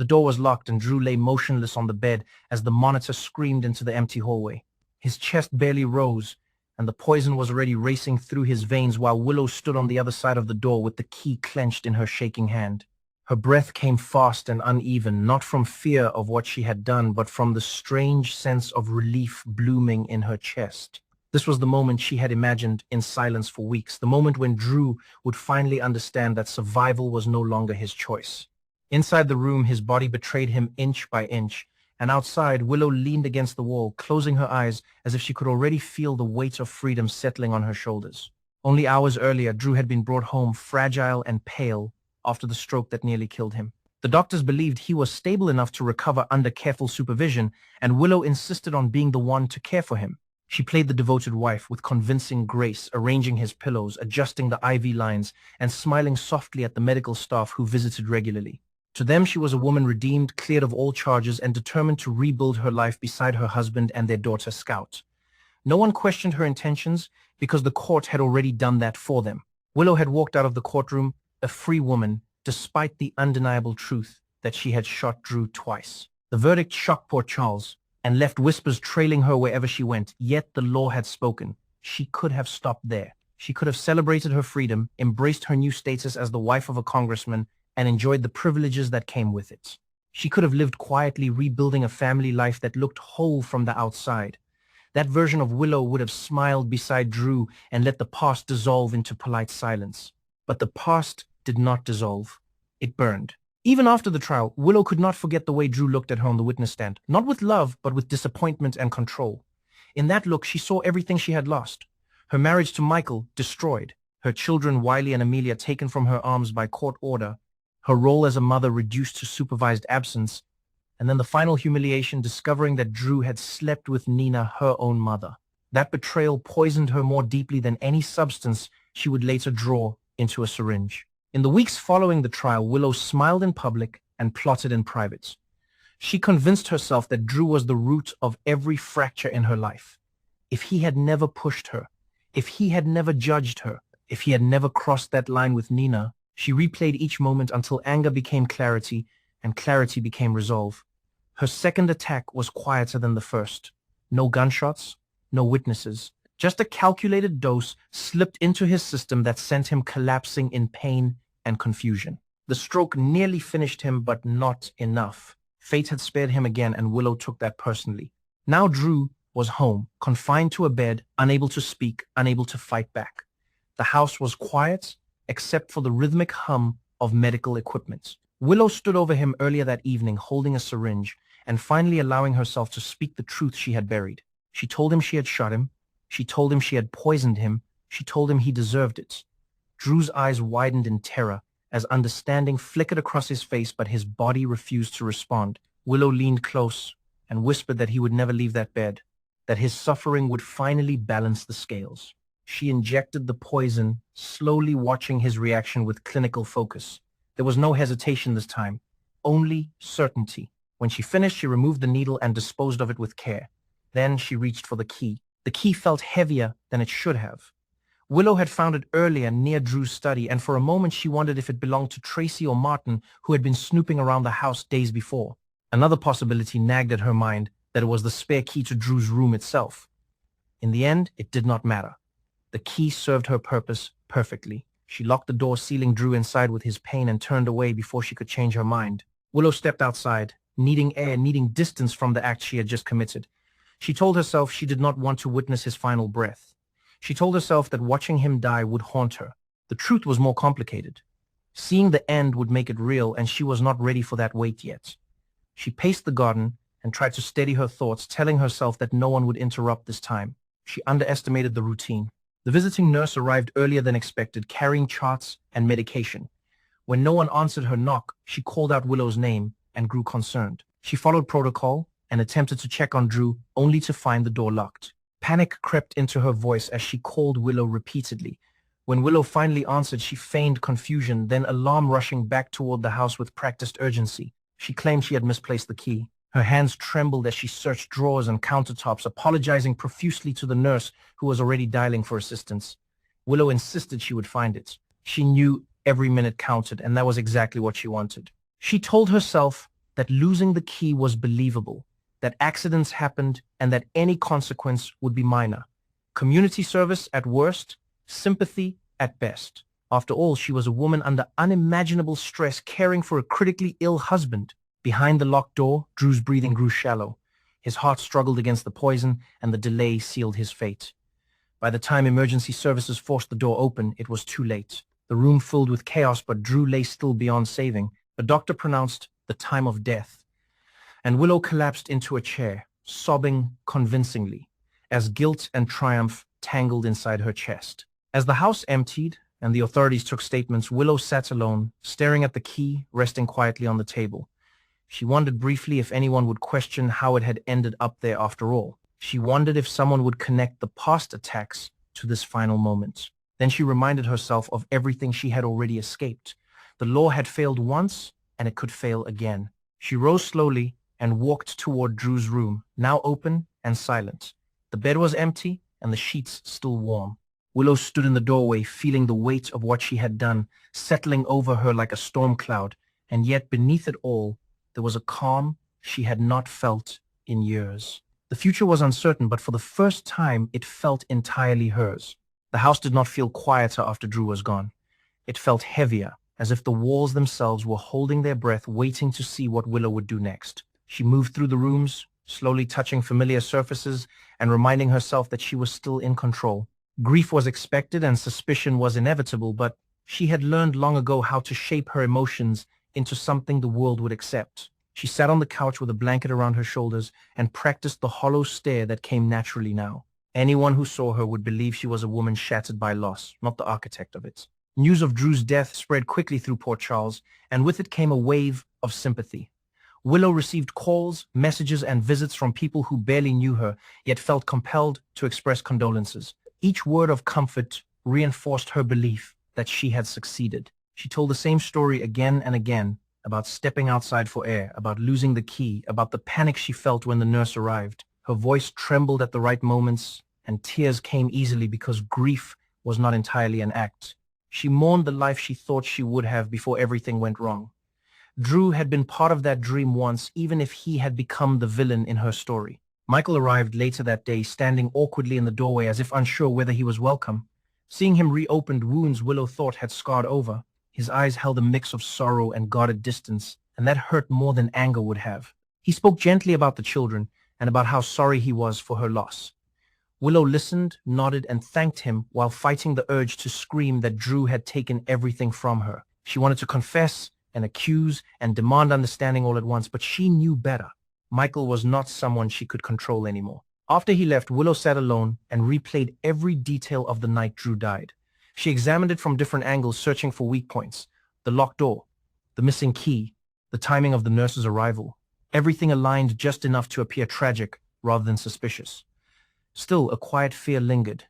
The door was locked and Drew lay motionless on the bed as the monitor screamed into the empty hallway. His chest barely rose, and the poison was already racing through his veins while Willow stood on the other side of the door with the key clenched in her shaking hand. Her breath came fast and uneven, not from fear of what she had done, but from the strange sense of relief blooming in her chest. This was the moment she had imagined in silence for weeks, the moment when Drew would finally understand that survival was no longer his choice. Inside the room, his body betrayed him inch by inch, and outside, Willow leaned against the wall, closing her eyes as if she could already feel the weight of freedom settling on her shoulders. Only hours earlier, Drew had been brought home fragile and pale after the stroke that nearly killed him. The doctors believed he was stable enough to recover under careful supervision, and Willow insisted on being the one to care for him. She played the devoted wife with convincing grace, arranging his pillows, adjusting the IV lines, and smiling softly at the medical staff who visited regularly. To them, she was a woman redeemed, cleared of all charges, and determined to rebuild her life beside her husband and their daughter Scout. No one questioned her intentions because the court had already done that for them. Willow had walked out of the courtroom a free woman, despite the undeniable truth that she had shot Drew twice. The verdict shocked poor Charles and left whispers trailing her wherever she went, yet the law had spoken. She could have stopped there. She could have celebrated her freedom, embraced her new status as the wife of a congressman, and enjoyed the privileges that came with it. She could have lived quietly, rebuilding a family life that looked whole from the outside. That version of Willow would have smiled beside Drew and let the past dissolve into polite silence. But the past did not dissolve. It burned. Even after the trial, Willow could not forget the way Drew looked at her on the witness stand, not with love, but with disappointment and control. In that look, she saw everything she had lost. Her marriage to Michael destroyed, her children Wiley and Amelia taken from her arms by court order, her role as a mother reduced to supervised absence, and then the final humiliation discovering that Drew had slept with Nina, her own mother. That betrayal poisoned her more deeply than any substance she would later draw into a syringe. In the weeks following the trial, Willow smiled in public and plotted in private. She convinced herself that Drew was the root of every fracture in her life. If he had never pushed her, if he had never judged her, if he had never crossed that line with Nina, she replayed each moment until anger became clarity and clarity became resolve. Her second attack was quieter than the first. No gunshots, no witnesses. Just a calculated dose slipped into his system that sent him collapsing in pain and confusion. The stroke nearly finished him, but not enough. Fate had spared him again, and Willow took that personally. Now Drew was home, confined to a bed, unable to speak, unable to fight back. The house was quiet, except for the rhythmic hum of medical equipment. Willow stood over him earlier that evening, holding a syringe, and finally allowing herself to speak the truth she had buried. She told him she had shot him. She told him she had poisoned him. She told him he deserved it. Drew's eyes widened in terror as understanding flickered across his face, but his body refused to respond. Willow leaned close and whispered that he would never leave that bed, that his suffering would finally balance the scales. She injected the poison, slowly watching his reaction with clinical focus. There was no hesitation this time, only certainty. When she finished, she removed the needle and disposed of it with care. Then she reached for the key. The key felt heavier than it should have. Willow had found it earlier near Drew's study, and for a moment she wondered if it belonged to Tracy or Martin, who had been snooping around the house days before. Another possibility nagged at her mind, that it was the spare key to Drew's room itself. In the end, it did not matter. The key served her purpose perfectly. She locked the door, sealing Drew inside with his pain, and turned away before she could change her mind. Willow stepped outside, needing air, needing distance from the act she had just committed. She told herself she did not want to witness his final breath. She told herself that watching him die would haunt her. The truth was more complicated. Seeing the end would make it real, and she was not ready for that weight yet. She paced the garden and tried to steady her thoughts, telling herself that no one would interrupt this time. She underestimated the routine. The visiting nurse arrived earlier than expected, carrying charts and medication. When no one answered her knock, she called out Willow's name and grew concerned. She followed protocol and attempted to check on Drew, only to find the door locked. Panic crept into her voice as she called Willow repeatedly. When Willow finally answered, she feigned confusion, then alarm rushing back toward the house with practiced urgency. She claimed she had misplaced the key. Her hands trembled as she searched drawers and countertops, apologizing profusely to the nurse who was already dialing for assistance. Willow insisted she would find it. She knew every minute counted, and that was exactly what she wanted. She told herself that losing the key was believable, that accidents happened, and that any consequence would be minor. Community service at worst, sympathy at best. After all, she was a woman under unimaginable stress caring for a critically ill husband. Behind the locked door, Drew's breathing grew shallow. His heart struggled against the poison, and the delay sealed his fate. By the time emergency services forced the door open, it was too late. The room filled with chaos, but Drew lay still beyond saving. The doctor pronounced the time of death, and Willow collapsed into a chair, sobbing convincingly, as guilt and triumph tangled inside her chest. As the house emptied and the authorities took statements, Willow sat alone, staring at the key resting quietly on the table. She wondered briefly if anyone would question how it had ended up there after all. She wondered if someone would connect the past attacks to this final moment. Then she reminded herself of everything she had already escaped. The law had failed once, and it could fail again. She rose slowly and walked toward Drew's room, now open and silent. The bed was empty, and the sheets still warm. Willow stood in the doorway, feeling the weight of what she had done, settling over her like a storm cloud, and yet beneath it all, there was a calm she had not felt in years. The future was uncertain, but for the first time, it felt entirely hers. The house did not feel quieter after Drew was gone. It felt heavier, as if the walls themselves were holding their breath, waiting to see what Willow would do next. She moved through the rooms, slowly touching familiar surfaces and reminding herself that she was still in control. Grief was expected and suspicion was inevitable, but she had learned long ago how to shape her emotions into something the world would accept. She sat on the couch with a blanket around her shoulders and practiced the hollow stare that came naturally now. Anyone who saw her would believe she was a woman shattered by loss, not the architect of it. News of Drew's death spread quickly through Port Charles, and with it came a wave of sympathy. Willow received calls, messages, and visits from people who barely knew her, yet felt compelled to express condolences. Each word of comfort reinforced her belief that she had succeeded. She told the same story again and again, about stepping outside for air, about losing the key, about the panic she felt when the nurse arrived. Her voice trembled at the right moments, and tears came easily because grief was not entirely an act. She mourned the life she thought she would have before everything went wrong. Drew had been part of that dream once, even if he had become the villain in her story. Michael arrived later that day, standing awkwardly in the doorway as if unsure whether he was welcome. Seeing him reopened wounds Willow thought had scarred over, his eyes held a mix of sorrow and guarded distance, and that hurt more than anger would have. He spoke gently about the children and about how sorry he was for her loss. Willow listened, nodded, and thanked him while fighting the urge to scream that Drew had taken everything from her. She wanted to confess and accuse and demand understanding all at once, but she knew better. Michael was not someone she could control anymore. After he left, Willow sat alone and replayed every detail of the night Drew died. She examined it from different angles, searching for weak points. The locked door, the missing key, the timing of the nurse's arrival. Everything aligned just enough to appear tragic rather than suspicious. Still, a quiet fear lingered.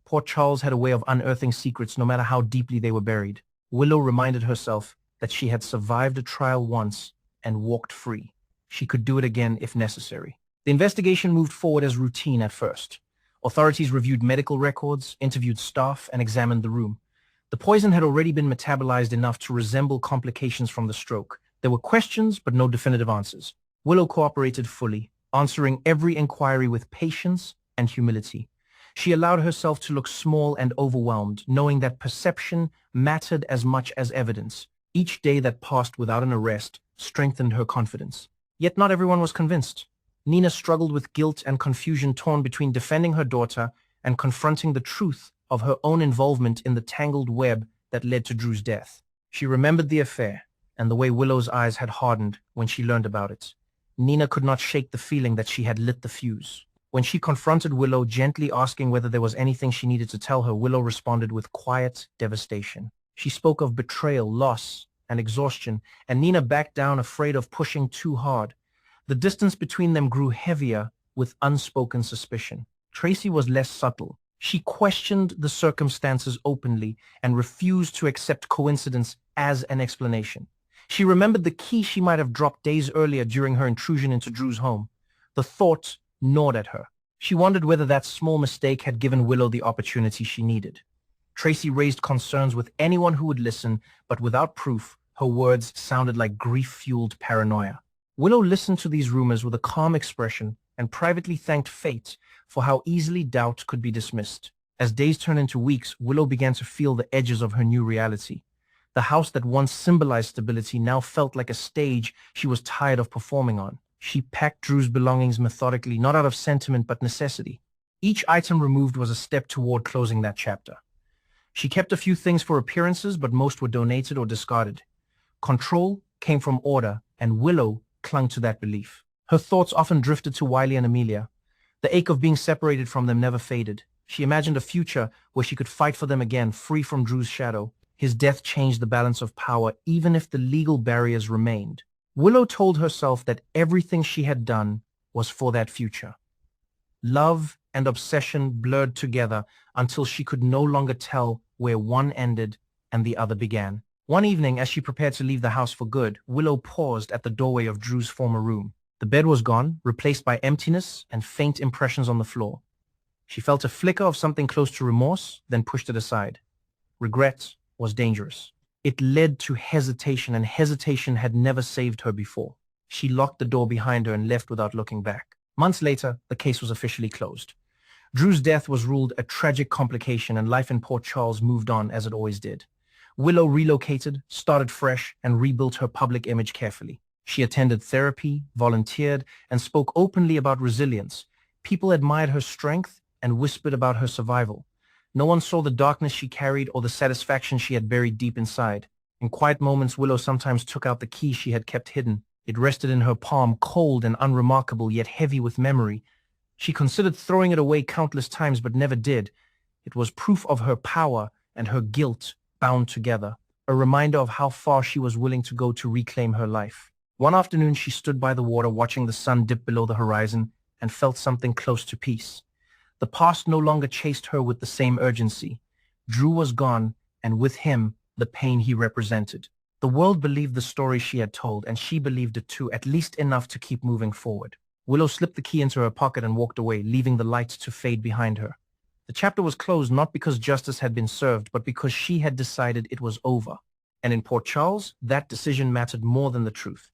Port Charles had a way of unearthing secrets no matter how deeply they were buried. Willow reminded herself that she had survived a trial once and walked free. She could do it again if necessary. The investigation moved forward as routine at first. Authorities reviewed medical records, interviewed staff, and examined the room. The poison had already been metabolized enough to resemble complications from the stroke. There were questions, but no definitive answers. Willow cooperated fully, answering every inquiry with patience and humility. She allowed herself to look small and overwhelmed, knowing that perception mattered as much as evidence. Each day that passed without an arrest strengthened her confidence. Yet not everyone was convinced. Nina struggled with guilt and confusion, torn between defending her daughter and confronting the truth of her own involvement in the tangled web that led to Drew's death. She remembered the affair and the way Willow's eyes had hardened when she learned about it. Nina could not shake the feeling that she had lit the fuse. When she confronted Willow, gently asking whether there was anything she needed to tell her, Willow responded with quiet devastation. She spoke of betrayal, loss, and exhaustion, and Nina backed down, afraid of pushing too hard. The distance between them grew heavier with unspoken suspicion. Tracy was less subtle. She questioned the circumstances openly and refused to accept coincidence as an explanation. She remembered the key she might have dropped days earlier during her intrusion into Drew's home. The thought gnawed at her. She wondered whether that small mistake had given Willow the opportunity she needed. Tracy raised concerns with anyone who would listen, but without proof, her words sounded like grief-fueled paranoia. Willow listened to these rumors with a calm expression and privately thanked fate for how easily doubt could be dismissed. As days turned into weeks, Willow began to feel the edges of her new reality. The house that once symbolized stability now felt like a stage she was tired of performing on. She packed Drew's belongings methodically, not out of sentiment but necessity. Each item removed was a step toward closing that chapter. She kept a few things for appearances, but most were donated or discarded. Control came from order, and Willow clung to that belief. Her thoughts often drifted to Wiley and Amelia. The ache of being separated from them never faded. She imagined a future where she could fight for them again, free from Drew's shadow. His death changed the balance of power, even if the legal barriers remained. Willow told herself that everything she had done was for that future. Love and obsession blurred together until she could no longer tell where one ended and the other began. One evening, as she prepared to leave the house for good, Willow paused at the doorway of Drew's former room. The bed was gone, replaced by emptiness and faint impressions on the floor. She felt a flicker of something close to remorse, then pushed it aside. Regret was dangerous. It led to hesitation, and hesitation had never saved her before. She locked the door behind her and left without looking back. Months later, the case was officially closed. Drew's death was ruled a tragic complication, and life in Port Charles moved on as it always did. Willow relocated, started fresh, and rebuilt her public image carefully. She attended therapy, volunteered, and spoke openly about resilience. People admired her strength and whispered about her survival. No one saw the darkness she carried or the satisfaction she had buried deep inside. In quiet moments, Willow sometimes took out the key she had kept hidden. It rested in her palm, cold and unremarkable, yet heavy with memory. She considered throwing it away countless times, but never did. It was proof of her power and her guilt bound together, a reminder of how far she was willing to go to reclaim her life. One afternoon, she stood by the water, watching the sun dip below the horizon, and felt something close to peace. The past no longer chased her with the same urgency. Drew was gone, and with him, the pain he represented. The world believed the story she had told, and she believed it too, at least enough to keep moving forward. Willow slipped the key into her pocket and walked away, leaving the light to fade behind her. The chapter was closed not because justice had been served, but because she had decided it was over. And in Port Charles, that decision mattered more than the truth.